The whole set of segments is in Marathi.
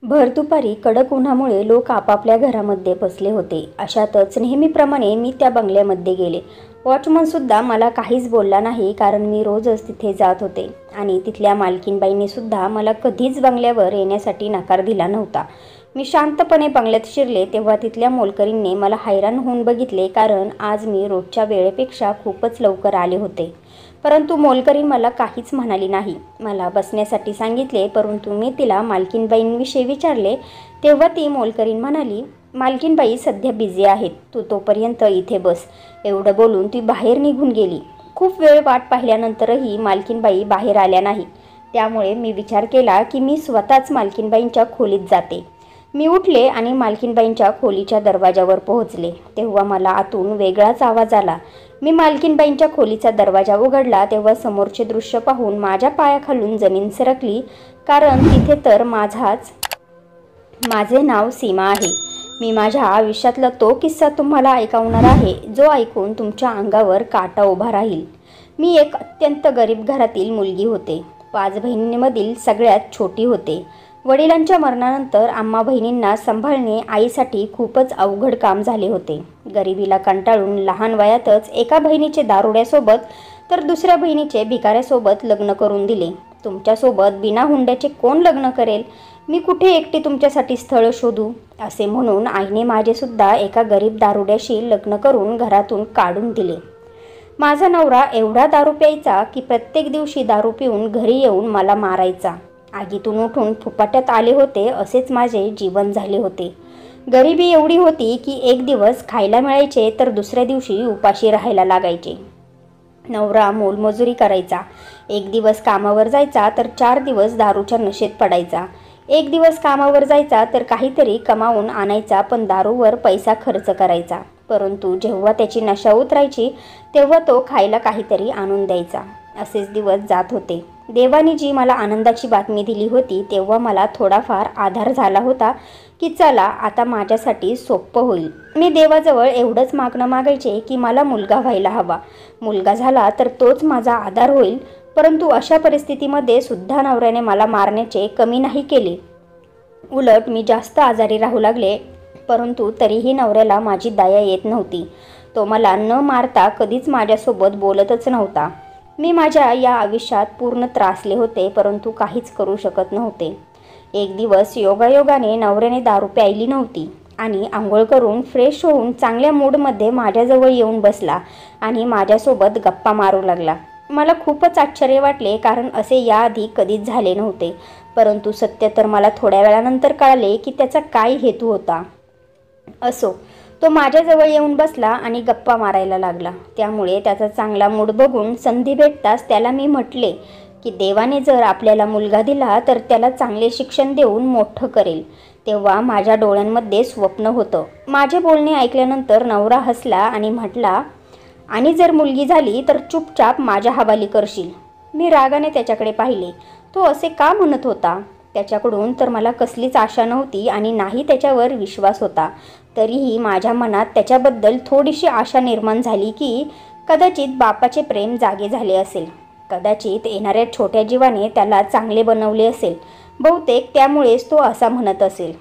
भर दुपारी कडक उन्हामुळे लोक आपापल्या घरामध्ये बसले होते. अशातच नेहमीप्रमाणे मी त्या बंगल्यामध्ये गेले. वॉचमनसुद्धा मला काहीच बोलला नाही, कारण मी रोजच तिथे जात होते आणि तिथल्या मालकीनबाईंनीसुद्धा मला कधीच बंगल्यावर येण्यासाठी नकार दिला नव्हता. मी शांतपणे बंगल्यात शिरले तेव्हा तिथल्या मोलकरींनी मला हैराण होऊन बघितले, कारण आज मी रोजच्या वेळेपेक्षा खूपच लवकर आले होते. परंतु मोलकरीण मला काहीच म्हणाली नाही. मला बसण्यासाठी सांगितले, परंतु मी तिला मालकीनबाईंविषयी विचारले तेव्हा ती मोलकरीण म्हणाली, मालकीनबाई सध्या बिझी आहेत, तू तोपर्यंत इथे बस. एवढं बोलून ती बाहेर निघून गेली. खूप वेळ वाट पाहिल्यानंतरही मालकीनबाई बाहेर आल्या नाही. त्यामुळे मी विचार केला की मी स्वतःच मालकीनबाईंच्या खोलीत जाते. मी उठले आणि मालकीनबाईंच्या खोलीच्या दरवाजावर पोहोचले तेव्हा मला आतून वेगळाच आवाज आला. मी मालकीनबाईंच्या खोलीचा दरवाजा उघडला तेव्हा समोरचे दृश्य पाहून माझ्या पायाखालून जमीन सरकली, कारण तिथे तर माझे नाव सीमा आहे. मी माझ्या आयुष्यातला तो किस्सा तुम्हाला ऐकवणार आहे, जो ऐकून तुमच्या अंगावर काटा उभा राहील. मी एक अत्यंत गरीब घरातील मुलगी होते. 5 बहिणींमधील सगळ्यात छोटी होते. वडिलांच्या मरणानंतर आम्हा बहिणींना सांभाळणे आईसाठी खूपच अवघड काम झाले होते. गरिबीला कंटाळून लहान वयातच एका बहिणीचे दारुड्यासोबत तर दुसऱ्या बहिणीचे भिकाऱ्यासोबत लग्न करून दिले. तुमच्यासोबत बिना हुंड्याचे कोण लग्न करेल? मी कुठे एकटी तुमच्यासाठी स्थळ शोधू? असे म्हणून आईने माझेसुद्धा एका गरीब दारुड्याशी लग्न करून घरातून काढून दिले. माझा नवरा एवढा दारू प्यायचा की प्रत्येक दिवशी दारू पिऊन घरी येऊन मला मारायचा. आगीतून उठून फुपाट्यात आले होते असेच माझे जीवन झाले होते. गरिबी एवढी होती की एक दिवस खायला मिळायचे तर दुसऱ्या दिवशी उपाशी राहायला लागायचे. नवरा मोलमजुरी करायचा. एक दिवस कामावर जायचा तर 4 दिवस दारूच्या नशेत पडायचा. एक दिवस कामावर जायचा तर काहीतरी कमावून आणायचा, पण दारूवर पैसा खर्च करायचा. परंतु जेव्हा त्याची नशा उतरायची तेव्हा तो खायला काहीतरी आणून द्यायचा. असेच दिवस जात होते. देवाने जी मला आनंदाची बातमी दिली होती तेव्हा मला थोडाफार आधार झाला होता की चला आता माझ्यासाठी सोपं होईल. मी देवाजवळ एवढंच मागणं मागायचे की मला मुलगा व्हायला हवा. मुलगा झाला तर तोच माझा आधार होईल. परंतु अशा परिस्थितीमध्ये सुद्धा नवऱ्याने मला मारण्याचे कमी नाही केले. उलट मी जास्त आजारी राहू लागले, परंतु तरीही नवऱ्याला माझी दया येत नव्हती. तो मला न मारता कधीच माझ्यासोबत बोलतच नव्हता. मी माझ्या या आयुष्यात पूर्ण त्रासले होते, परंतु काहीच करू शकत नव्हते. एक दिवस योगायोगाने नवऱ्याने दारू प्यायली नव्हती आणि आंघोळ करून फ्रेश होऊन चांगल्या मूडमध्ये माझ्याजवळ येऊन बसला आणि माझ्यासोबत गप्पा मारू लागला. मला खूपच आश्चर्य वाटले, कारण असे याआधी कधीच झाले नव्हते. परंतु सत्य तर मला थोड्या वेळानंतर कळले की त्याचा काय हेतू होता. असो, तो माझ्याजवळ येऊन बसला आणि गप्पा मारायला लागला. त्यामुळे त्याचा चांगला मूड बघून संधी भेटताच त्याला मी म्हटले की देवाने जर आपल्याला मुलगा दिला तर त्याला चांगले शिक्षण देऊन मोठं करेल. तेव्हा माझ्या डोळ्यांमध्ये स्वप्न होतं. माझे बोलणे ऐकल्यानंतर नवरा हसला आणि म्हटला, आणि जर मुलगी झाली तर चुपचाप माझ्या हवाली करशील? मी रागाने त्याच्याकडे पाहिले. तो असे का म्हणत होता? त्याच्याकडून तर मला कसलीच आशा नव्हती आणि नाही त्याच्यावर विश्वास होता. तरीही माझ्या मनात त्याच्याबद्दल थोडीशी आशा निर्माण झाली की कदाचित बापाचे प्रेम जागे झाले असेल. कदाचित येणाऱ्या छोट्या जीवाने त्याला चांगले बनवले असेल. बहुतेक त्यामुळेच तो असा म्हणत असेल.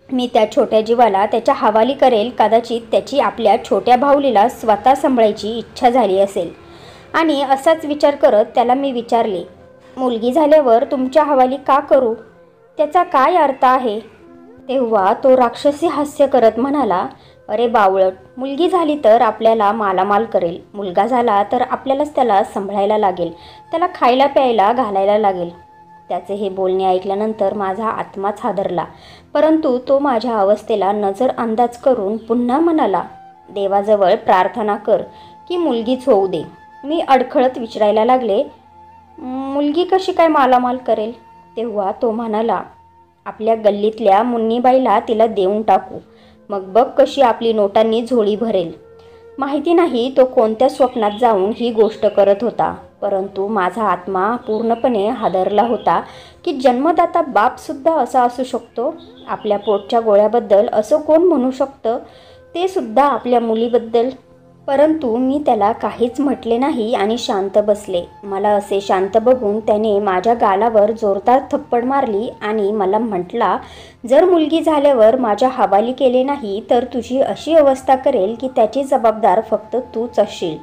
मी त्या छोट्या जीवाला त्याच्या हवाली करेल. कदाचित त्याची आपल्या छोट्या भाऊलीला स्वतः सांभाळायची इच्छा झाली असेल. आणि असाच विचार करत त्याला मी विचारले, मुलगी झाल्यावर तुमच्या हवाली का करू? त्याचा काय अर्थ आहे? तेव्हा तो राक्षसी हास्य करत म्हणाला, अरे बावळट, मुलगी झाली तर आपल्याला मालामाल करेल. मुलगा झाला तर आपल्यालाच त्याला सांभाळायला लागेल. त्याला खायला प्यायला घालायला लागेल. त्याचे हे बोलणे ऐकल्यानंतर माझा आत्माच हादरला. परंतु तो माझ्या अवस्थेला नजर अंदाज करून पुन्हा म्हणाला, देवाजवळ प्रार्थना कर की मुलगीच होऊ दे. मी अडखळत विचारायला लागले, मुलगी कशी काय मालामाल करेल? तेव्हा तो म्हणाला, आपल्या गल्लीतल्या मुन्नीबाईला तिला देऊन टाकू. मग बघ कशी आपली नोटांनी झोळी भरेल. माहिती नाही तो कोणत्या स्वप्नात जाऊन ही गोष्ट करत होता. परंतु माझा आत्मा पूर्णपणे हादरला होता की जन्मदाता बापसुद्धा असा असू शकतो. आपल्या पोटच्या गोळ्याबद्दल असं कोण म्हणू शकतं, ते सुद्धा आपल्या मुलीबद्दल. परंतु मी त्याला काहीच म्हटले नाही आणि शांत बसले. मला असे शांत बघून त्याने माझ्या गालावर जोरदार थप्पड मारली आणि मला म्हटला, जर मुलगी झाल्यावर माझ्या हवाली केले नाही तर तुझी अशी अवस्था करेल की त्याची जबाबदार फक्त तूच असशील.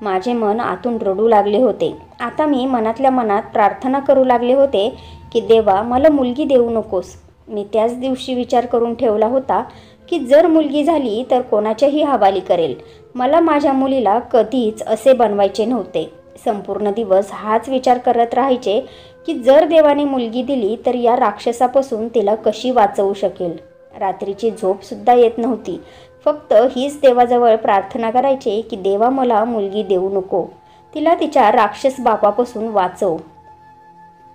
माझे मन आतून रडू लागले होते. आता मी मनातल्या मनात प्रार्थना करू लागले होते की देवा, मला मुलगी देऊ नकोस. मी त्याच दिवशी विचार करून ठेवला होता की जर मुलगी झाली तर कोणाच्याही हवाली करेल. मला माझ्या मुलीला कधीच असे बनवायचे नव्हते. संपूर्ण दिवस हाच विचार करत राहायचे की जर देवाने मुलगी दिली तर या राक्षसापासून तिला कशी वाचवू शकेल. रात्रीची झोपसुद्धा येत नव्हती. फक्त हीच देवाजवळ प्रार्थना करायचे की देवा, मला मुलगी देऊ नको, तिला तिच्या राक्षस बापापासून वाचव.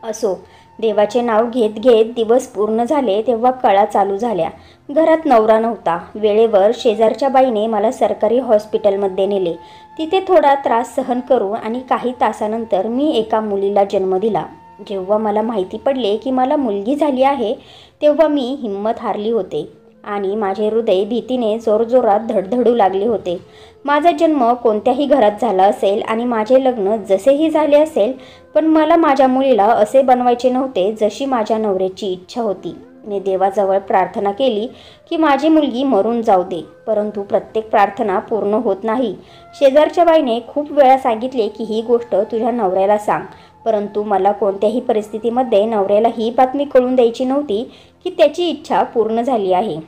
असो, देवाचे नाव घेत घेत दिवस पूर्ण झाले तेव्हा कळा चालू झाल्या. घरात नवरा नव्हता. वेळेवर शेजारच्या बाईने मला सरकारी हॉस्पिटलमध्ये नेले. तिथे थोडा त्रास सहन करू आणि काही तासानंतर मी एका मुलीला जन्म दिला. जेव्हा मला माहिती पडले की मला मुलगी झाली आहे तेव्हा मी हिंमत हारली होते आणि माझे हृदय भीतीने जोरजोरात धडधडू लागले होते. माझा जन्म कोणत्याही घरात झाला असेल आणि माझे लग्न जसेही झाले असेल, पण मला माझ्या मुलीला असे बनवायचे नव्हते जशी माझ्या नवऱ्याची इच्छा होती. मी देवाजवळ प्रार्थना केली की माझी मुलगी मरून जाऊ दे, परंतु प्रत्येक प्रार्थना पूर्ण होत नाही. शेजारच्या बाईने खूप वेळा सांगितले की ही गोष्ट तुझ्या नवऱ्याला सांग, परंतु मला कोणत्याही परिस्थितीमध्ये नवऱ्याला ही बातमी कळून द्यायची नव्हती की त्याची इच्छा पूर्ण झाली आहे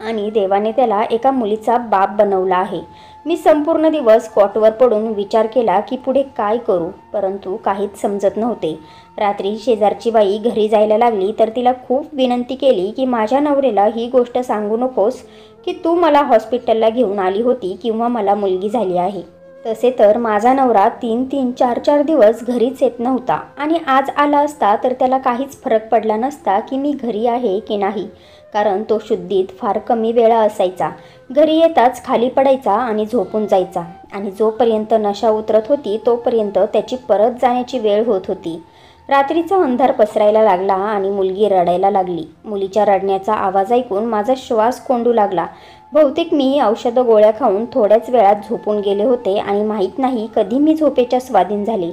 आणि देवाने त्याला एका मुलीचा बाप बनवला आहे. मी संपूर्ण दिवस कॉटवर पडून विचार केला की पुढे काय करू, परंतु काहीच समजत नव्हते. रात्री शेजारची बाई घरी जायला लागली तर तिला खूप विनंती केली की माझ्या नवऱ्याला ही गोष्ट सांगू नकोस की तू मला हॉस्पिटलला घेऊन आली होती किंवा मला मुलगी झाली आहे. तसे तर माझा नवरा 3-3, 4-4 दिवस घरीच येत नव्हता आणि आज आला असता तर त्याला काहीच फरक पडला नसता की मी घरी आहे की नाही, कारण तो शुद्धीत फार कमी वेळा असायचा. घरी येताच खाली पडायचा आणि झोपून जायचा आणि जोपर्यंत नशा उतरत होती तोपर्यंत त्याची परत जाण्याची वेळ होत होती. रात्रीचा अंधार पसरायला लागला आणि मुलगी रडायला लागली. मुलीच्या रडण्याचा आवाज ऐकून माझा श्वास कोंडू लागला. बहुतेक मी औषधं गोळ्या खाऊन थोड्याच वेळात झोपून गेले होते आणि माहीत नाही कधी मी झोपेच्या स्वाधीन झाले.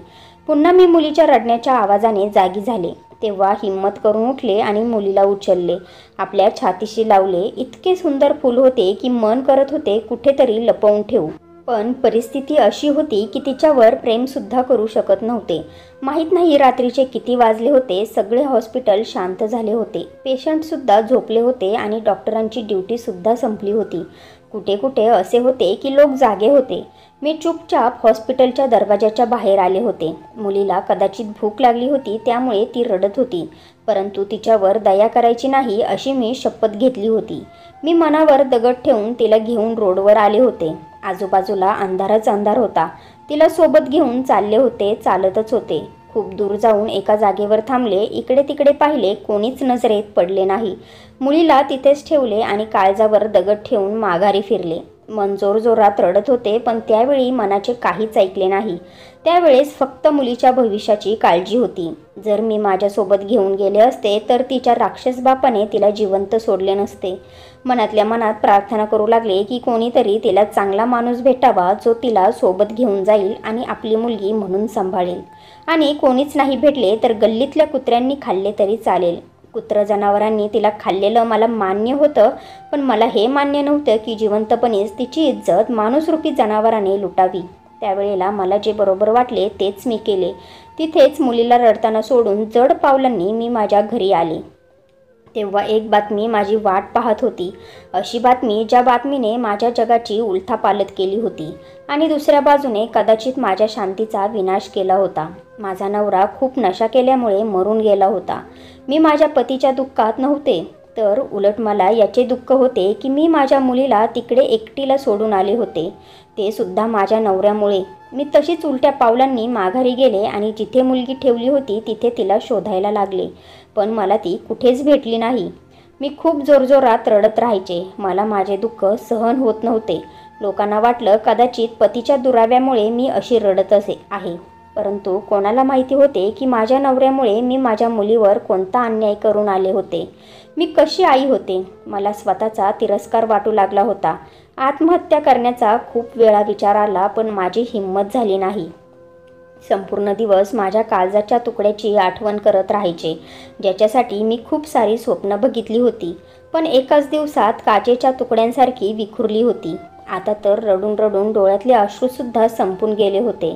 पुन्हा मी मुलीच्या रडण्याच्या आवाजाने जागी झाले. तेव्हा हिम्मत करून उठले आणि मुलीला उचलले, आपल्या छातीशी लावले. इतके सुंदर फूल होते की मन करत होते कुठेतरी लपवून ठेवू, पण परिस्थिती अशी होती की तिच्यावर प्रेमसुद्धा करू शकत नव्हते. माहीत नाही रात्रीचे किती वाजले होते. सगळे हॉस्पिटल शांत झाले होते. पेशंटसुद्धा झोपले होते आणि डॉक्टरांची ड्युटीसुद्धा संपली होती. कुठे कुठे असे होते की लोक जागे होते. मी चुपचाप हॉस्पिटलच्या दरवाजाच्या बाहेर आले होते. मुलीला कदाचित भूक लागली होती त्यामुळे ती रडत होती, परंतु तिच्यावर दया करायची नाही अशी मी शपथ घेतली होती. मी मनावर दगड ठेवून तिला घेऊन रोडवर आले होते. आजूबाजूला अंधारच अंधार होता. तिला सोबत घेऊन चालले होते, चालतच होते. खूप दूर जाऊन एका जागेवर थांबले. इकडे तिकडे पाहिले, कोणीच नजरेत पडले नाही. मुलीला तिथेच ठेवले आणि काळजावर दगड ठेवून माघारी फिरले. मन जोरजोरात रडत होते, पण त्यावेळी मनाचे काहीच ऐकले नाही. त्यावेळेस फक्त मुलीच्या भविष्याची काळजी होती. जर मी माझ्यासोबत घेऊन गेले असते तर तिच्या राक्षस बापाने तिला जिवंत सोडले नसते. मनातल्या मनात प्रार्थना करू लागले की कोणीतरी तिला चांगला माणूस भेटावा जो तिला सोबत घेऊन जाईल आणि आपली मुलगी म्हणून सांभाळेल. आणि कोणीच नाही भेटले तर गल्लीतल्या कुत्र्यांनी खाल्ले तरी चालेल. कुत्र जनावरांनी तिला खाल्लेलं मला मान्य होतं, पण मला हे मान्य नव्हतं की जिवंतपणेच तिची इज्जत माणूसरूपी जनावराने लुटावी. त्यावेळेला मला जे बरोबर वाटले तेच मी केले. तिथेच मुलीला रडताना सोडून जड पावलांनी मी माझ्या घरी आले. तेव्हा एक बातमी माझी वाट पाहत होती. अशी बातमी ज्या बातमीने माझ्या जगाची उलथापालट केली होती आणि दुसऱ्या बाजूने कदाचित माझ्या शांतीचा विनाश केला होता. माझा नवरा खूप नशा केल्यामुळे मरून गेला होता. मी माझ्या पतीच्या दुःखात नव्हते, तर उलट मला याचे दुःख होते की मी माझ्या मुलीला तिकडे एकटीला सोडून आले होते, ते सुद्धा माझ्या नवऱ्यामुळे. मी तशीच उलट्या पावलांनी माघारी गेले आणि जिथे मुलगी ठेवली होती तिथे तिला शोधायला लागले, पण मला ती कुठेच भेटली नाही. मी खूप जोरजोरात रडत राहायचे. मला माझे दुःख सहन होत नव्हते. लोकांना वाटलं कदाचित पतीच्या दुराव्यामुळे मी अशी रडत आहे, परंतु कोणाला माहिती होते की माझ्या नवऱ्यामुळे मी माझ्या मुलीवर कोणता अन्याय करून आले होते. मी कशी आई होते. मला स्वतःचा तिरस्कार वाटू लागला होता आत्महत्या करण्याचा खूप वेळा विचार आला, पण माझी हिंमत झाली नाही. संपूर्ण दिवस माझ्या काळजाच्या तुकड्याची आठवण करत राहायचे, ज्याच्यासाठी मी खूप सारी स्वप्न बघितली होती, पण एकाच दिवसात काचेच्या तुकड्यांसारखी विखुरली होती. आता तर रडून रडून डोळ्यातले अश्रूसुद्धा संपून गेले होते.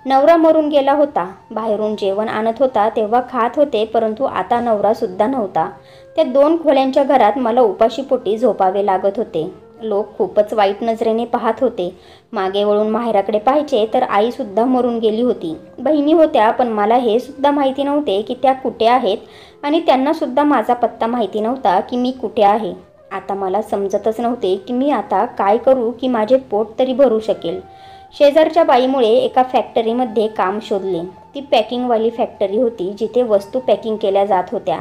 नवरा मरून गेला होता. बाहेरून जेवण आणत होता तेव्हा खात होते, परंतु आता नवरासुद्धा नव्हता. त्या 2 खोल्यांच्या घरात मला उपाशीपोटी झोपावे लागत होते. लोक खूपच वाईट नजरेने पाहत होते. मागे वळून माहेराकडे पाहायचे तर आईसुद्धा मरून गेली होती. बहिणी होत्या, पण मला हे सुद्धा माहिती नव्हते की त्या कुठे आहेत, आणि त्यांनासुद्धा माझा पत्ता माहिती नव्हता की मी कुठे आहे. आता मला समजतच नव्हते की मी आता काय करू की माझे पोट तरी भरू शकेल. शेजारच्या बाईमुळे एका फॅक्टरीमध्ये काम शोधले. ती पॅकिंगवाली फॅक्टरी होती, जिथे वस्तू पॅकिंग केल्या जात होत्या.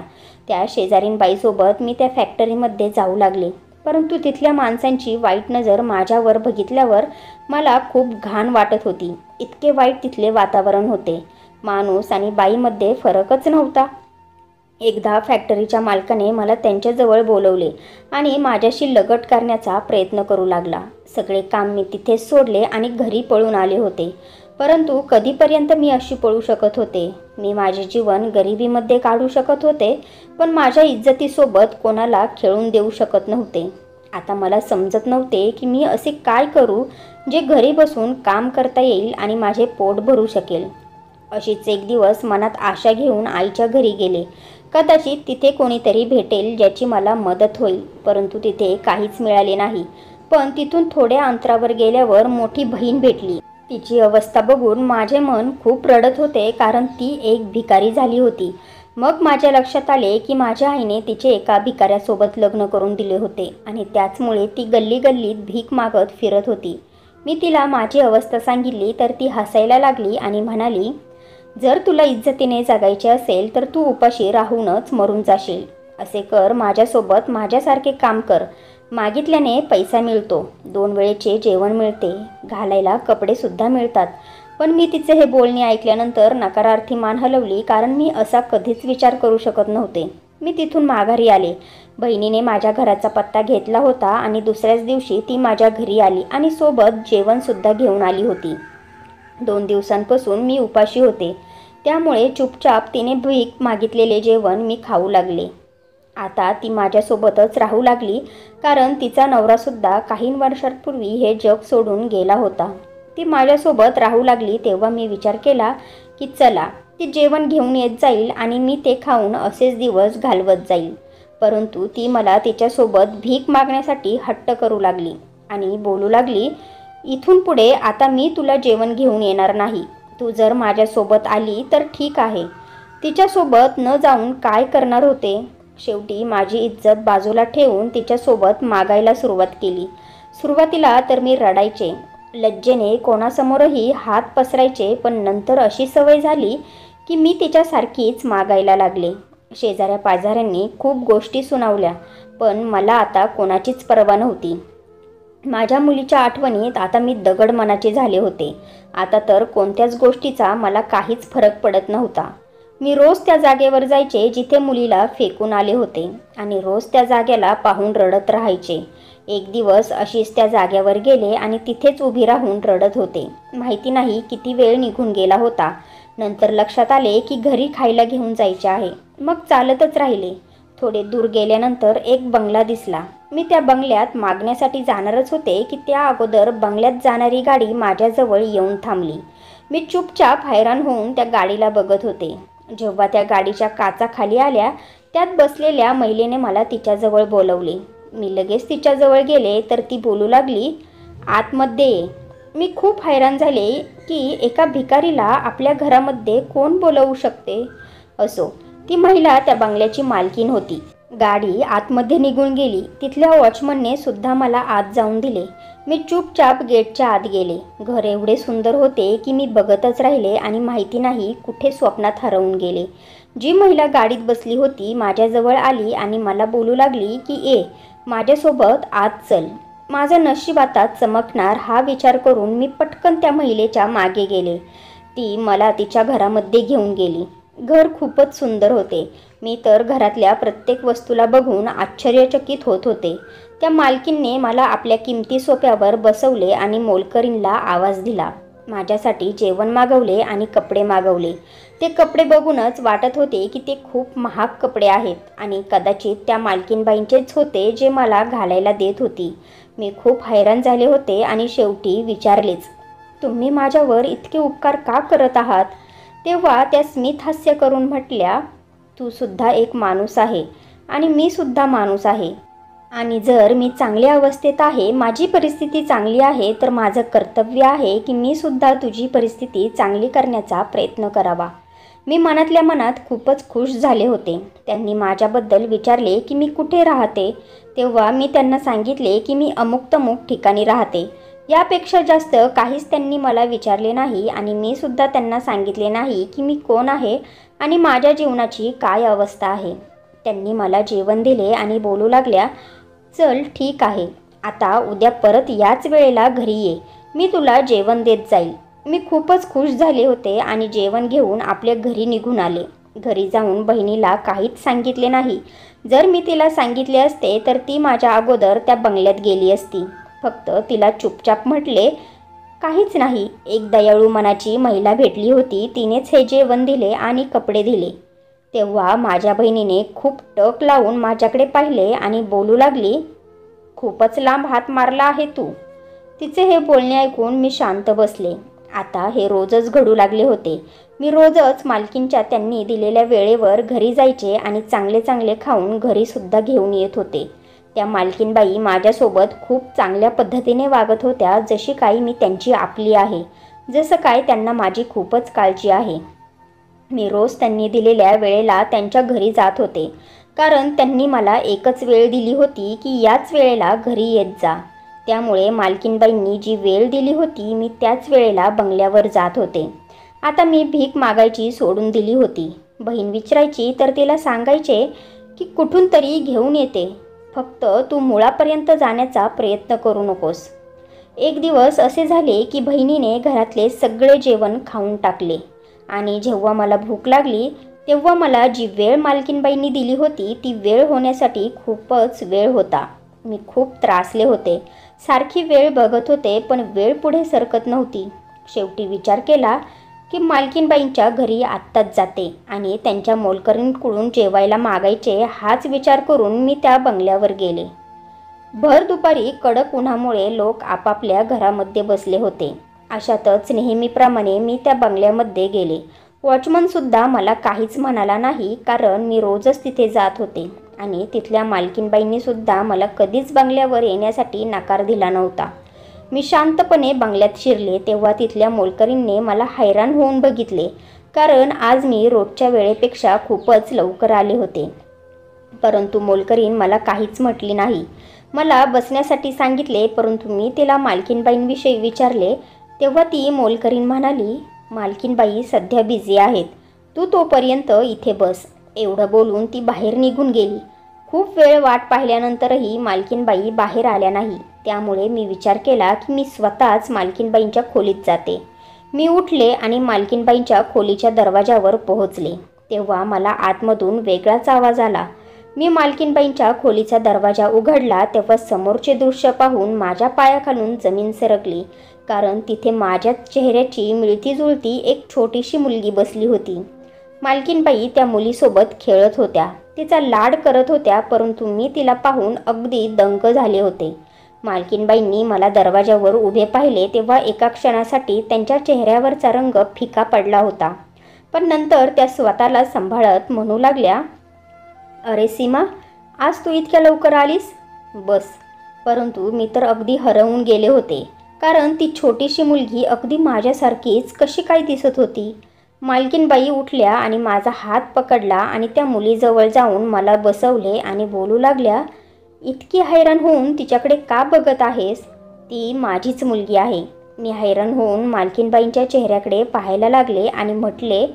त्या शेजारीन बाईसोबत मी त्या फॅक्टरीमध्ये जाऊ लागले, परंतु तिथल्या माणसांची वाईट नजर माझ्यावर बघितल्यावर मला खूप घाण वाटत होती. इतके वाईट तिथले वातावरण होते. माणूस आणि बाईमध्ये फरकच नव्हता. एकदा फॅक्टरीच्या मालकाने मला त्यांच्याजवळ बोलवले आणि माझ्याशी लगट करण्याचा प्रयत्न करू लागला. सगळे काम मी तिथेच सोडले आणि घरी पळून आले होते. परंतु कधीपर्यंत मी अशी पळू शकत होते? मी माझे जीवन गरिबीमध्ये काढू शकत होते, पण माझ्या इज्जतीसोबत कोणाला खेळून देऊ शकत नव्हते. आता मला समजत नव्हते की मी असे काय करू जे घरी बसून काम करता येईल आणि माझे पोट भरू शकेल. अशीच एक दिवस मनात आशा घेऊन आईच्या घरी गेले. कदाचित तिथे कोणीतरी भेटेल ज्याची मला मदत होईल, परंतु तिथे काहीच मिळाले नाही. पण तिथून थोड्या अंतरावर गेल्यावर मोठी बहीण भेटली. तिची अवस्था बघून माझे मन खूप रडत होते, कारण ती एक भिकारी झाली होती. मग माझ्या लक्षात आले की माझ्या आईने तिचे एका भिकाऱ्यासोबत लग्न करून दिले होते आणि त्याचमुळे ती गल्ली गल्लीत भीक मागत फिरत होती. मी तिला माझी अवस्था सांगितली तर ती हसायला लागली आणि म्हणाली, जर तुला इज्जतीने जगायचे असेल तर तू उपाशी राहूनच मरून जाशील. असे कर, माझ्यासोबत माझ्यासारखे काम कर. मागितल्याने पैसा मिळतो, 2 वेळेचे जेवण मिळते, घालायला कपडेसुद्धा मिळतात. पण मी तिचे हे बोलणे ऐकल्यानंतर नकारार्थी मान हलवली, कारण मी असा कधीच विचार करू शकत नव्हते. मी तिथून माघारी आले. बहिणीने माझ्या घराचा पत्ता घेतला होता आणि दुसऱ्याच दिवशी ती माझ्या घरी आली आणि सोबत जेवणसुद्धा घेऊन आली होती. 2 दिवसांपासून मी उपाशी होते, त्यामुळे चुपचाप तिने भीक मागितलेले जेवण मी खाऊ लागले. आता ती माझ्यासोबतच राहू लागली, कारण तिचा नवरासुद्धा काही वर्षांपूर्वी हे जग सोडून गेला होता. ती माझ्यासोबत राहू लागली तेव्हा मी विचार केला की चला, ती जेवण घेऊन येत जाईल आणि मी ते खाऊन असेच दिवस घालवत जाईल. परंतु ती मला तिच्यासोबत भीक मागण्यासाठी हट्ट करू लागली आणि बोलू लागली, इथून पुढे आता मी तुला जेवण घेऊन येणार नाही. तू जर माझ्यासोबत आली तर ठीक आहे. तिच्यासोबत न जाऊन काय करणार होते? शेवटी माझी इज्जत बाजूला ठेवून तिच्यासोबत मागायला सुरुवात केली. सुरुवातीला तर मी रडायचे, लज्जेने कोणासमोरही हात पसरायचे, पण नंतर अशी सवय झाली की मी तिच्यासारखीच मागायला लागले. शेजाऱ्या पाजाऱ्यांनी खूप गोष्टी सुनावल्या, पण मला आता कोणाचीच पर्वा नव्हती. माझ्या मुलीच्या आठवणीत आता मी दगड मनाचे झाले होते. आता तर कोणत्याच गोष्टीचा मला काहीच फरक पडत नव्हता. मी रोज त्या जागेवर जायचे जिथे मुलीला फेकून आले होते आणि रोज त्या जागेला पाहून रडत राहायचे. एक दिवस अशीच त्या जागेवर गेले आणि तिथेच उभी राहून रडत होते. माहिती नाही किती वेळ निघून गेला होता. नंतर लक्षात आले की घरी खायला घेऊन जायचे आहे. मग चालतच राहिले. थोडे दूर गेल्यानंतर एक बंगला दिसला. मी त्या बंगल्यात मागण्यासाठी जाणारच होते की त्या अगोदर बंगल्यात जाणारी गाडी माझ्याजवळ येऊन थांबली. मी चुपचाप हैराण होऊन त्या गाडीला बघत होते. जेव्हा त्या गाडीच्या काचा खाली आल्या, त्यात बसलेल्या महिलेने मला तिच्याजवळ बोलवले. मी लगेच तिच्याजवळ गेले तर ती बोलू लागली, आतमध्ये ये. मी खूप हैराण झाले की एका भिकारीला आपल्या घरामध्ये कोण बोलवू शकते. असो, ती महिला त्या बंगल्याची मालकीण होती. गाडी आतमध्ये निघून गेली. तिथल्या वॉचमनने सुद्धा मला आत जाऊन दिले. मी चुपचाप गेटच्या आत गेले. घर एवढे सुंदर होते की मी बघतच राहिले आणि माहिती नाही कुठे स्वप्नात हरवून गेले. जी महिला गाडीत बसली होती माझ्याजवळ आली आणि मला बोलू लागली की ए, माझ्यासोबत आत चल. माझं नशीब आता चमकणार हा विचार करून मी पटकन त्या महिलेच्या मागे गेले. ती मला तिच्या घरामध्ये घेऊन गेली. घर खूपच सुंदर होते. मी तर घरातल्या प्रत्येक वस्तूला बघून आश्चर्यचकित होत होते. त्या मालकीणने मला आपल्या किमती सोफ्यावर बसवले आणि मोलकरीणला आवाज दिला. माझ्यासाठी जेवण मागवले आणि कपडे मागवले. ते कपडे बघूनच वाटत होते की ते खूप महाग कपडे आहेत आणि कदाचित त्या मालकीणबाईंचेच होते जे मला घालायला देत होती. मी खूप हैराण झाले होते आणि शेवटी विचारलेच, तुम्ही माझ्यावर इतके उपकार का करत आहात? तेव्हा त्या स्मित हास्य करून म्हटल्या, तू सुद्धा एक माणूस आहे आणि मी सुद्धा माणूस आहे आणि जर मी चांगल्या अवस्थेत आहे, माझी परिस्थिती चांगली आहे, तर माझं कर्तव्य आहे की मी सुद्धा तुझी परिस्थिती चांगली करण्याचा प्रयत्न करावा. मी मनातल्या मनात खूपच खुश झाले होते. त्यांनी माझ्याबद्दल विचारले की मी कुठे राहते. तेव्हा मी त्यांना सांगितले की मी अमुक तमुक ठिकाणी राहते. यापेक्षा जास्त काहीच त्यांनी मला विचारले नाही आणि मी सुद्धा त्यांना सांगितले नाही की मी कोण आहे आणि माझ्या जीवनाची काय अवस्था आहे. त्यांनी मला जेवण दिले आणि बोलू लागल्या, चल ठीक आहे, आता उद्या परत याच वेळेला घरी ये, मी तुला जेवण देत जाईल. मी खूपच खुश झाले होते आणि जेवण घेऊन आपल्या घरी निघून आले. घरी जाऊन बहिणीला काहीच सांगितले नाही. जर मी तिला सांगितले असते तर ती माझ्या अगोदर त्या बंगल्यात गेली असती. फक्त तिला चुपचाप म्हटले, काहीच नाही, एक दयाळू मनाची महिला भेटली होती, तिनेच हे जेवण दिले आणि कपडे दिले. तेव्हा माझ्या बहिणीने खूप टक लावून माझ्याकडे पाहिले आणि बोलू लागली, खूपच लांब हात मारला आहे तू. तिचे हे बोलणे ऐकून मी शांत बसले. आता हे रोजच घडू लागले होते. मी रोजच मालकींच्या त्यांनी दिलेल्या वेळेवर घरी जायचे आणि चांगले चांगले खाऊन घरी सुद्धा घेऊन येत होते. त्या मालकीनबाई माझ्यासोबत खूप चांगल्या पद्धतीने वागत होत्या, जशी काही मी त्यांची आपली आहे, जसं काय त्यांना माझी खूपच काळजी आहे. मी रोज त्यांनी दिलेल्या वेळेला त्यांच्या घरी जात होते, कारण त्यांनी मला एकच वेळ दिली होती की याच वेळेला घरी येत जा. त्यामुळे मालकीनबाईंनी जी वेळ दिली होती मी त्याच वेळेला बंगल्यावर जात होते. आता मी भीक मागायची सोडून दिली होती. बहीण विचारायची तर तिला सांगायचे की कुठून तरी घेऊन येते, फक्त तू मुळापर्यंत जाण्याचा प्रयत्न करू नकोस. एक दिवस असे झाले की बहिणीने घरातले सगळे जेवण खाऊन टाकले आणि जेव्हा मला भूक लागली तेव्हा मला जी वेळ मालकीनबाईंनी दिली होती ती वेळ होण्यासाठी खूपच वेळ होता. मी खूप त्रासले होते. सारखी वेळ बघत होते पण वेळ पुढे सरकत नव्हती. शेवटी विचार केला की मालकीनबाईंच्या घरी आत्ताच जाते आणि त्यांच्या मोलकरीणकडून जेवायला मागायचे. हाच विचार करून मी त्या बंगल्यावर गेले. भर दुपारी कडक उन्हामुळे लोक आपापल्या घरामध्ये बसले होते. अशातच नेहमीप्रमाणे मी त्या बंगल्यामध्ये गेले. वॉचमनसुद्धा मला काहीच म्हणाला नाही, कारण मी रोजच तिथे जात होते आणि तिथल्या मालकीनबाईंनीसुद्धा मला कधीच बंगल्यावर येण्यासाठी नकार दिला नव्हता. मी शांतपणे बंगल्यात शिरले तेव्हा तिथल्या मोलकरीणने मला हैराण होऊन बघितले, कारण आज मी रोजच्या वेळेपेक्षा खूपच लवकर आले होते. परंतु मोलकरीण मला काहीच म्हटली नाही. मला बसण्यासाठी सांगितले, परंतु मी तिला मालकीनबाईंविषयी विचारले तेव्हा ती मोलकरीण म्हणाली, मालकीनबाई सध्या बिझी आहेत, तू तोपर्यंत इथे बस. एवढं बोलून ती बाहेर निघून गेली. खूप वेळ वाट पाहिल्यानंतरही मालकीनबाई बाहेर आल्या नाही. त्यामुळे मी विचार केला की मी स्वतःच मालकीनबाईंच्या खोलीत जाते. मी उठले आणि मालकीनबाईंच्या खोलीच्या दरवाजावर पोहोचले. तेव्हा मला आतमधून वेगळाच आवाज आला. मी मालकीनबाईंच्या खोलीचा दरवाजा उघडला तेव्हा समोरचे दृश्य पाहून माझ्या पायाखालून जमीन सरकली, कारण तिथे माझ्या चेहऱ्याची मिळतीजुळती एक छोटीशी मुलगी बसली होती. मालकीनबाई त्या मुलीसोबत खेळत होत्या, तिचा लाड करत होत्या, परंतु मी तिला पाहून अगदी दंग झाले होते. मालकीनबाईंनी मला दरवाजावर उभे पाहिले तेव्हा एका क्षणासाठी त्यांच्या चेहऱ्यावरचा रंग फिका पडला होता, पण नंतर त्या स्वतःला सांभाळत म्हणू लागल्या, अरे सीमा, आज तू इतक्या लवकर आलीस? बस. परंतु मी तर अगदी हरवून गेले होते, कारण ती छोटीशी मुलगी अगदी माझ्यासारखीच कशी काय दिसत होती. मालकीनबाई उठल्या आणि माझा हात पकडला आणि त्या मुलीजवळ जाऊन मला बसवले आणि बोलू लागल्या, इतकी हैराण होऊन तिच्याकडे का बघत आहेस? ती माझीच मुलगी आहे. मी हैराण होऊन मालकीनबाईंच्या चेहऱ्याकडे पाहायला लागले आणि म्हटले,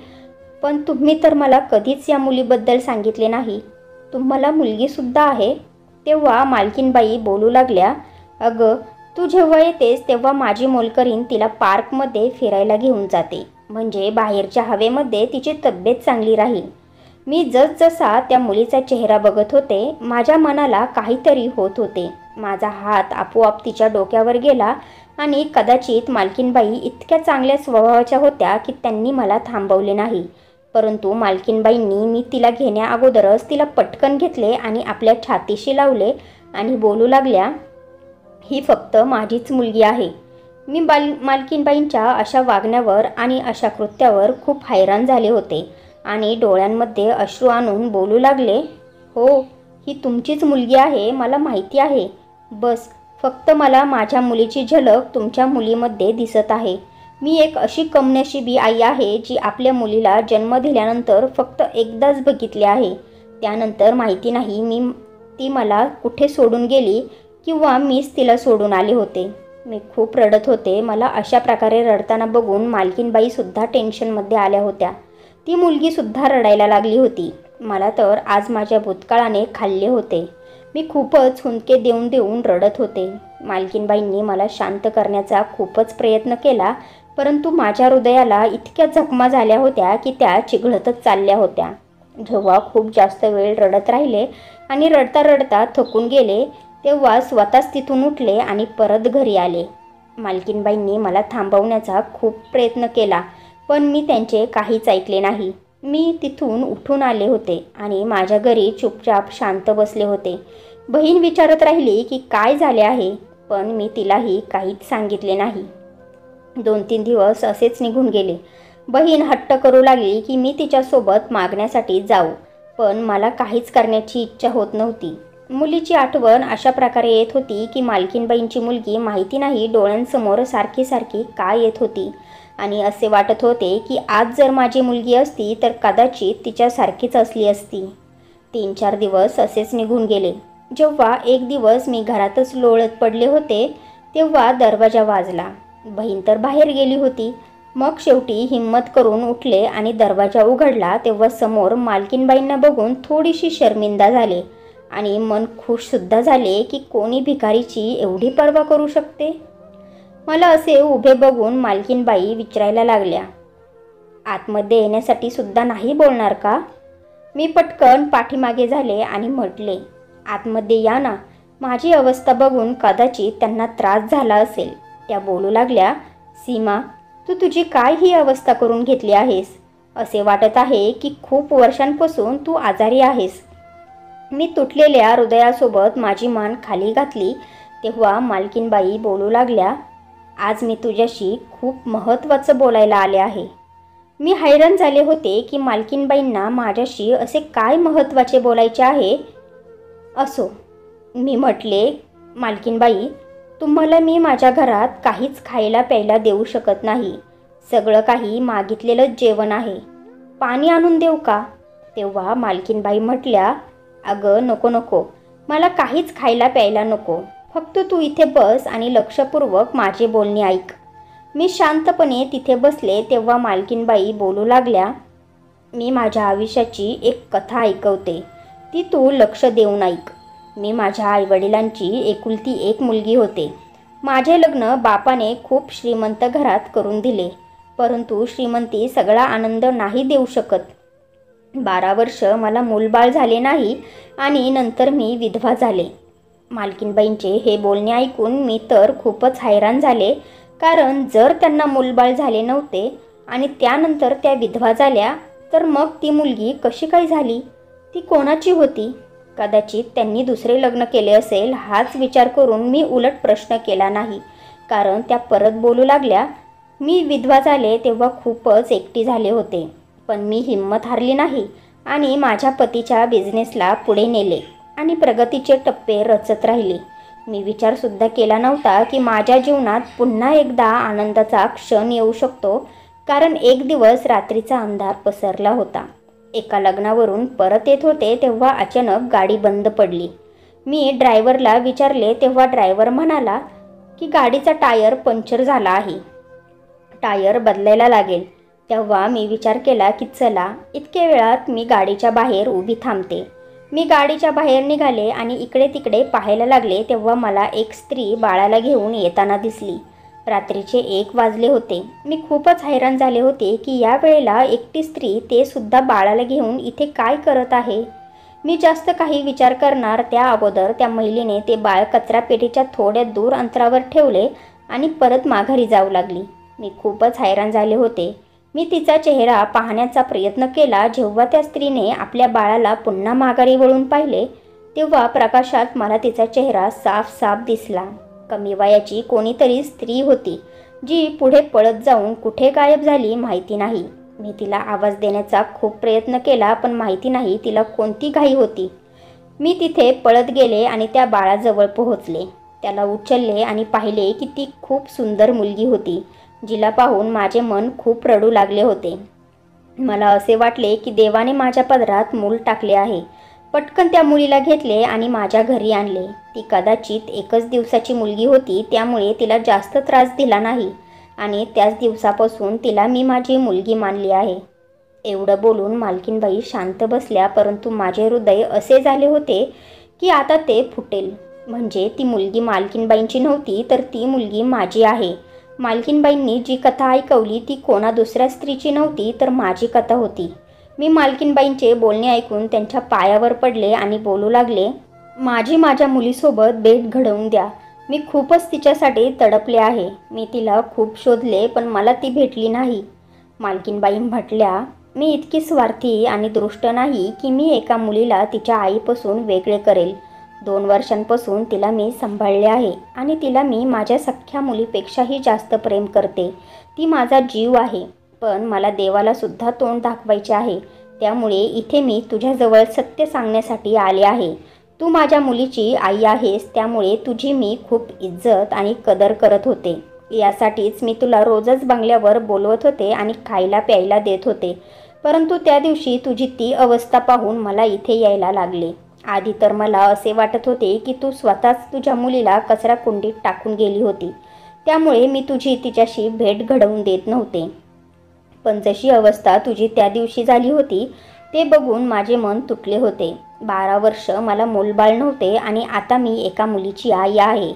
पण तुम्ही तर मला कधीच या मुलीबद्दल सांगितले नाही. तुम्हाला मुलगीसुद्धा आहे? तेव्हा मालकीनबाई बोलू लागल्या, अगं, तू जेव्हा येतेस तेव्हा माझी मोलकरीण तिला पार्कमध्ये फिरायला घेऊन जाते, म्हणजे बाहेरच्या हवेमध्ये तिची तब्येत चांगली राहील. मी जसजसा त्या मुलीचा चेहरा बघत होते, माझ्या मनाला काहीतरी होत होते. माझा हात आपोआप तिच्या डोक्यावर गेला आणि कदाचित मालकीनबाई इतक्या चांगल्या स्वभावाच्या होत्या की त्यांनी मला थांबवले नाही. परंतु मालकीनबाईंनी मी तिला घेण्याअगोदरच तिला पटकन घेतले आणि आपल्या छातीशी लावले आणि बोलू लागल्या, ही फक्त माझीच मुलगी आहे. मी मालकीनबाईंच्या अशा वागण्यावर आणि अशा कृत्यावर खूप हैराण झाले होते आणि डोळ्यांमध्ये अश्रू आणून बोलू लागले, हो, ही तुमचीच मुलगी आहे, मला माहिती आहे. बस फक्त मला माझ्या मुलीची झलक तुमच्या मुलीमध्ये दिसत आहे. मी एक अशी कमनशिबी आई आहे जी आपल्या मुलीला जन्म दिल्यानंतर फक्त एकदाच बघितले आहे. त्यानंतर माहिती नाही ती मला कुठे सोडून गेली किंवा मीच तिला सोडून आले होते. मी खूप रडत होते. मला अशा प्रकारे रडताना बघून मालकीनबाईसुद्धा टेन्शनमध्ये आल्या होत्या. ती मुलगीसुद्धा रडायला लागली होती. मला तर आज माझ्या भूतकाळाने खाल्ले होते. मी खूपच हुंदके देऊन देऊन रडत होते. मालकीनबाईंनी मला शांत करण्याचा खूपच प्रयत्न केला, परंतु माझ्या हृदयाला इतक्या जखमा झाल्या होत्या की त्या चिघळतच चालल्या होत्या. जेव्हा खूप जास्त वेळ रडत राहिले आणि रडता रडता थकून गेले, तेव्हा स्वतःच तिथून उठले आणि परत घरी आले. मालकीनबाईंनी मला थांबवण्याचा खूप प्रयत्न केला, पण मी त्यांचे काहीच ऐकले नाही. मी तिथून उठून आले होते आणि माझ्या घरी चुपचाप शांत बसले होते. बहीण विचारत राहिली की काय झाले आहे, पण मी तिलाही काहीच सांगितले नाही. 2-3 दिवस असेच निघून गेले. बहीण हट्ट करू लागली की मी तिच्यासोबत मागण्यासाठी जाऊ, पण मला काहीच करण्याची इच्छा होत नव्हती. मुलीची आठवण अशा प्रकारे येत होती की मालकीनबाईंची मुलगी माहिती नाही डोळ्यांसमोर सारखी सारखी काय येत होती आणि असे वाटत होते की आज जर माझी मुलगी असती तर कदाचित तिच्यासारखीच असली असती. 3-4 दिवस असेच निघून गेले. जेव्हा एक दिवस मी घरातच लोळत पडले होते, तेव्हा दरवाजा वाजला. बहीण तर बाहेर गेली होती. मग शेवटी हिम्मत करून उठले आणि दरवाजा उघडला, तेव्हा समोर मालकीनबाईंना बघून थोडीशी शर्मिंदा झाले आणि मन खुशसुद्धा झाले की कोणी भिकारीची एवढी पर्वा करू शकते. मला असे उभे बघून मालकीनबाई विचारायला लागल्या, आतमध्ये येण्यासाठी सुद्धा नाही बोलणार का? मी पटकन पाठीमागे झाले आणि म्हटले, आतमध्ये या ना. माझी अवस्था बघून कदाचित त्यांना त्रास झाला असेल. त्या बोलू लागल्या, सीमा, तू तुझी काय ही अवस्था करून घेतली आहेस? असे वाटत आहे की खूप वर्षांपासून तू आजारी आहेस. मी तुटलेल्या हृदयासोबत माझी मान खाली घातली. तेव्हा मालकीनबाई बोलू लागल्या, आज मी तुझ्याशी खूप महत्त्वाचं बोलायला आले आहे. मी हैराण झाले होते की मालकीनबाईंना माझ्याशी असे काय महत्त्वाचे बोलायचे आहे. असो, मी म्हटले, मालकीनबाई, तुम्हाला मी माझ्या घरात काहीच खायला प्यायला देऊ शकत नाही. सगळं काही मागितलेलंच जेवण आहे. पाणी आणून देऊ का? तेव्हा मालकीनबाई म्हटल्या, अगं नको नको, मला काहीच खायला प्यायला नको. फक्त तू इथे बस आणि लक्षपूर्वक माझे बोलणे ऐक. मी शांतपणे तिथे बसले. तेव्हा मालकीनबाई बोलू लागल्या, मी माझ्या आयुष्याची एक कथा ऐकवते, ती तू लक्ष देऊन ऐक. मी माझ्या आईवडिलांची एकुलती एक मुलगी होते. माझे लग्न बापाने खूप श्रीमंत घरात करून दिले, परंतु श्रीमंती सगळा आनंद नाही देऊ शकत. 12 वर्ष मला मूलबाळ झाले नाही आणि नंतर मी विधवा झाले. मालकीनबाईंचे हे बोलणे ऐकून मी तर खूपच हैराण झाले, कारण जर त्यांना मूलबाळ झाले नव्हते आणि त्यानंतर त्या विधवा झाल्या, तर मग ती मुलगी कशी काय झाली? ती कोणाची होती? कदाचित त्यांनी दुसरे लग्न केले असेल. हाच विचार करून मी उलट प्रश्न केला नाही, कारण त्या परत बोलू लागल्या, मी विधवा झाले तेव्हा खूपच एकटी झाले होते, पण मी हिंमत हारली नाही आणि माझ्या पतीच्या बिझनेसला पुढे नेले आणि प्रगतीचे टप्पे रचत राहिले. मी विचारसुद्धा केला नव्हता की माझ्या जीवनात पुन्हा एकदा आनंदाचा क्षण येऊ शकतो, कारण एक दिवस रात्रीचा अंधार पसरला होता. एका लग्नावरून परत येत होते तेव्हा अचानक गाडी बंद पडली. मी ड्रायव्हरला विचारले तेव्हा ड्रायव्हर म्हणाला की गाडीचा टायर पंक्चर झाला आहे, टायर बदलायला लागेल. तेव्हा मी विचार केला की चला, इतक्या वेळात मी गाडीच्या बाहेर उभी थांबते. मी गाडीच्या बाहेर निघाले आणि इकडे तिकडे पाहायला लागले. तेव्हा मला एक स्त्री बाळाला घेऊन येताना दिसली. रात्रीचे 1 वाजले होते. मी खूपच हैराण झाले होते की या वेळेला एकटी स्त्री, ते सुद्धा बाळाला घेऊन, इथे काय करत आहे. मी जास्त काही विचार करणार त्या अगोदर त्या महिलेने ते बाळ कचरापेटीच्या थोड्या दूर अंतरावर ठेवले आणि परत माघारी जाऊ लागली. मी खूपच हैराण झाले होते. मी तिचा चेहरा पाहण्याचा प्रयत्न केला. जेव्हा त्या स्त्रीने आपल्या बाळाला पुन्हा माघारी वळून पाहिले तेव्हा प्रकाशात मला तिचा चेहरा साफ दिसला. कमी वयाची कोणीतरी स्त्री होती जी पुढे पळत जाऊन कुठे गायब झाली माहिती नाही. मी तिला आवाज देण्याचा खूप प्रयत्न केला पण माहिती नाही तिला कोणती घाई होती. मी तिथे पळत गेले आणि त्या बाळाजवळ पोहोचले. त्याला उचलले आणि पाहिले की ती खूप सुंदर मुलगी होती जिला पाहून माझे मन खूप रडू लागले होते. मला असे वाटले की देवाने माझ्या पदरात मूल टाकले आहे. पटकन त्या मुलीला घेतले आणि माझ्या घरी आणले. ती कदाचित 1च दिवसाची मुलगी होती त्यामुळे तिला जास्त त्रास दिला नाही आणि त्याच दिवसापासून तिला मी माझी मुलगी मानली आहे. एवढं बोलून मालकीनबाई शांत बसल्या, परंतु माझे हृदय असे झाले होते की आता ते फुटेल. म्हणजे ती मुलगी मालकीनबाईंची नव्हती तर ती मुलगी माझी आहे. मालकीनबाईंनी जी कथा ऐकवली ती कोणा दुसऱ्या स्त्रीची नव्हती तर माझी कथा होती. मी मालकीनबाईंचे बोलणे ऐकून त्यांच्या पायावर पडले आणि बोलू लागले, माझ्या मुलीसोबत भेट घडवून द्या. मी खूपच तिच्यासाठी तडपले आहे. मी तिला खूप शोधले पण मला ती भेटली नाही. मालकीनबाई म्हटल्या, मी इतकी स्वार्थी आणि दुष्ट नाही की मी एका मुलीला तिच्या आईपासून वेगळे करेल. 2 वर्षांपासून तिला मी सांभाळले आहे आणि तिला मी माझ्या सख्ख्या मुलीपेक्षाही जास्त प्रेम करते. ती माझा जीव आहे. पण मला देवाला सुद्धा तोंड दाखवायचे आहे. त्यामुळे इथे मी तुझ्याजवळ सत्य सांगण्यासाठी आले आहे. तू माझ्या मुलीची आई आहेस त्यामुळे तुझी मी खूप इज्जत आणि कदर करत होते. यासाठीच मी तुला रोजच बंगल्यावर बोलवत होते आणि खायला प्यायला देत होते. परंतु त्या दिवशी तुझी ती अवस्था पाहून मला इथे यायला लागले. आधी तर मला असे वाटत होते की तू स्वतःच तुझ्या मुलीला कचराकुंडीत टाकून गेली होती. त्यामुळे मी तुझी तिच्याशी भेट घडवून देत नव्हते. पण जशी अवस्था तुझी त्या दिवशी झाली होती ते बघून माझे मन तुटले होते. 12 वर्ष मला मूलबाळ नव्हते आणि आता मी एका मुलीची आई आहे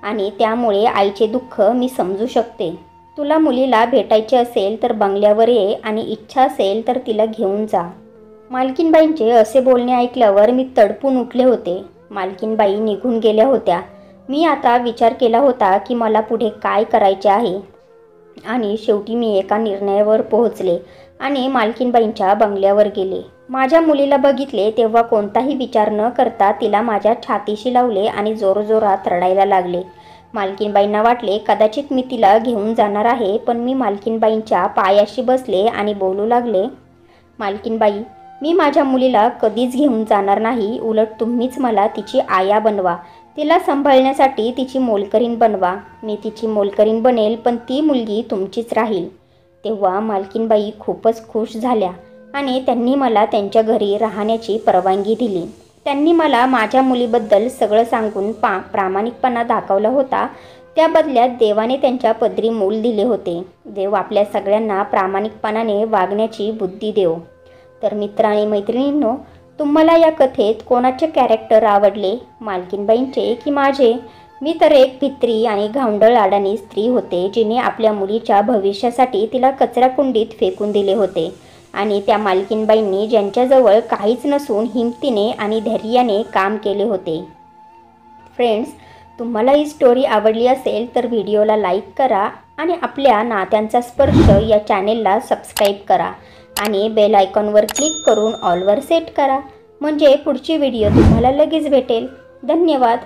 आणि त्यामुळे आईचे दुःख मी समजू शकते. तुला मुलीला भेटायचे असेल तर बंगल्यावर ये आणि इच्छा असेल तर तिला घेऊन जा. मालकीनबाईंचे असे बोलणे ऐकल्यावर मी तडपून उठले होते. मालकीनबाई निघून गेल्या होत्या. मी आता विचार केला होता की मला पुढे काय करायचे आहे आणि शेवटी मी एका निर्णयावर पोहोचले आणि मालकीनबाईंच्या बंगल्यावर गेले. माझ्या मुलीला बघितले तेव्हा कोणताही विचार न करता तिला माझ्या छातीशी लावले आणि जोरजोरात रडायला लागले. मालकीनबाईंना वाटले कदाचित मी तिला घेऊन जाणार आहे, पण मी मालकीनबाईंच्या पायाशी बसले आणि बोलू लागले, मालकीनबाई, मी माझ्या मुलीला कधीच घेऊन जाणार नाही. उलट तुम्हीच मला तिची आया बनवा. तिला सांभाळण्यासाठी तिची मोलकरीण बनवा. मी तिची मोलकरीण बनेल पण ती मुलगी तुमचीच राहील. तेव्हा मालकीनबाई खूपच खुश झाल्या आणि त्यांनी मला त्यांच्या घरी राहण्याची परवानगी दिली. त्यांनी मला माझ्या मुलीबद्दल सगळं सांगून प्रामाणिकपणा दाखवला होता. त्या बदल्यात देवाने त्यांच्या पदरी मूल दिले होते. देव आपल्या सगळ्यांना प्रामाणिकपणाने वागण्याची बुद्धी देव. तर मित्र आणि मैत्रिणींनो, तुम्हाला या कथेत कोणाचे कॅरेक्टर आवडले, मालकीनबाईंचे की माझे? मी तर एक भित्री आणि घावंडळ अडाणी स्त्री होते जिने आपल्या मुलीच्या भविष्यासाठी तिला कचराकुंडीत फेकून दिले होते आणि त्या मालकीनबाईंनी ज्यांच्याजवळ काहीच नसून हिमतीने आणि धैर्याने काम केले होते. फ्रेंड्स, तुम्हाला ही स्टोरी आवडली असेल तर व्हिडिओला लाईक करा आणि आपल्या नात्यांचा स्पर्श या चॅनेलला सबस्क्राईब करा आणि बेल आयकॉनवर क्लिक करून ऑलवर सेट करा, म्हणजे पुढची व्हिडिओ तुम्हाला लगेच भेटेल. धन्यवाद.